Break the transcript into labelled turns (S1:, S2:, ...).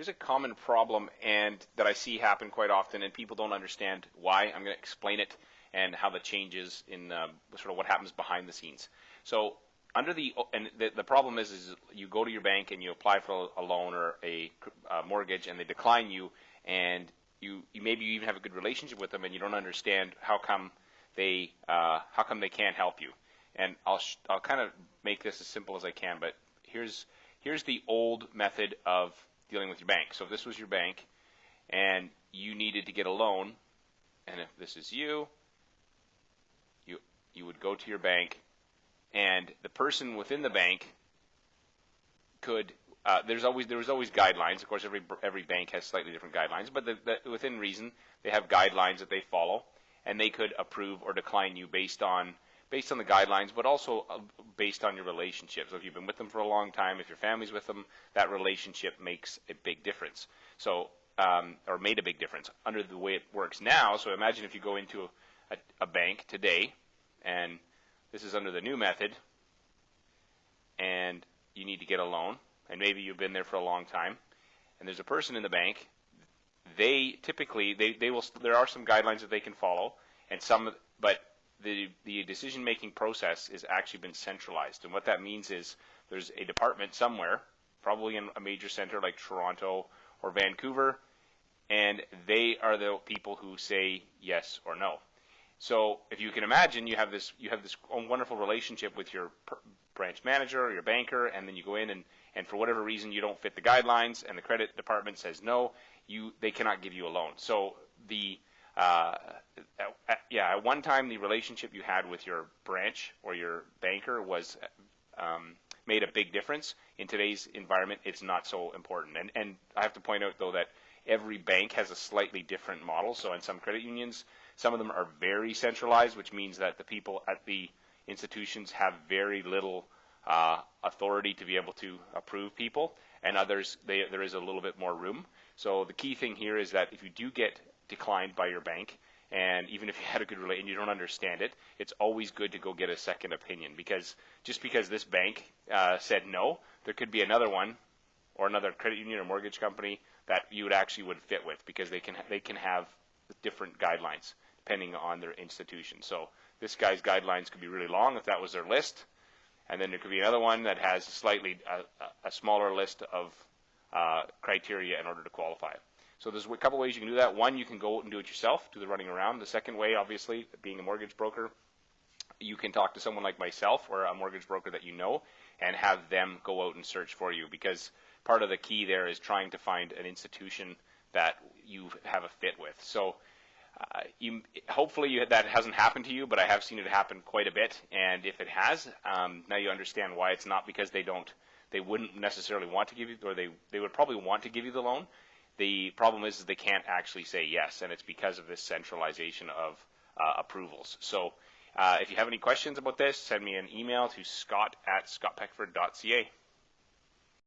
S1: Here's a common problem and that I see happen quite often, and people don't understand why. I'm going to explain it and how the changes in sort of what happens behind the scenes. So under the problem is you go to your bank and you apply for a loan or a mortgage, and they decline you, and you maybe you even have a good relationship with them, and you don't understand how come they can't help you. And I'll kind of make this as simple as I can, but here's the old method of dealing with your bank. So if this was your bank and you needed to get a loan, and if this is you would go to your bank, and the person within the bank could there was always guidelines. Of course, every bank has slightly different guidelines, but within reason, they have guidelines that they follow, and they could approve or decline you based on the guidelines, but also based on your relationship. So if you've been with them for a long time, if your family's with them, that relationship makes a big difference. So, or made a big difference under the way it works now. So imagine if you go into a bank today, and this is under the new method, and you need to get a loan, and maybe you've been there for a long time, and there's a person in the bank. They typically, there are some guidelines that they can follow, and but the decision-making process has actually been centralized. And what that means is there's a department somewhere, probably in a major center like Toronto or Vancouver, and they are the people who say yes or no. So if you can imagine, you have this wonderful relationship with your branch manager or your banker, and then you go in and for whatever reason you don't fit the guidelines, and the credit department says no, they cannot give you a loan. So at one time the relationship you had with your branch or your banker was made a big difference. In today's environment, it's not so important. And I have to point out, though, that every bank has a slightly different model. So in some credit unions, some of them are very centralized, which means that the people at the institutions have very little authority to be able to approve people, and others, there is a little bit more room. So the key thing here is that if you do get declined by your bank, and even if you had a good relationship and you don't understand it, it's always good to go get a second opinion, because just because this bank said no, there could be another one or another credit union or mortgage company that you would fit with, because they can have different guidelines depending on their institution. So this guy's guidelines could be really long if that was their list, and then there could be another one that has slightly a smaller list of criteria in order to qualify. So there's a couple ways you can do that. One, you can go out and do it yourself, do the running around. The second way, obviously, being a mortgage broker, you can talk to someone like myself or a mortgage broker that you know and have them go out and search for you, because part of the key there is trying to find an institution that you have a fit with. So hopefully that hasn't happened to you, but I have seen it happen quite a bit. And if it has, now you understand why. It's not because they wouldn't necessarily want to give you, or they would probably want to give you the loan. The problem is they can't actually say yes, and it's because of this centralization of approvals. So if you have any questions about this, send me an email to scott@scottpeckford.ca.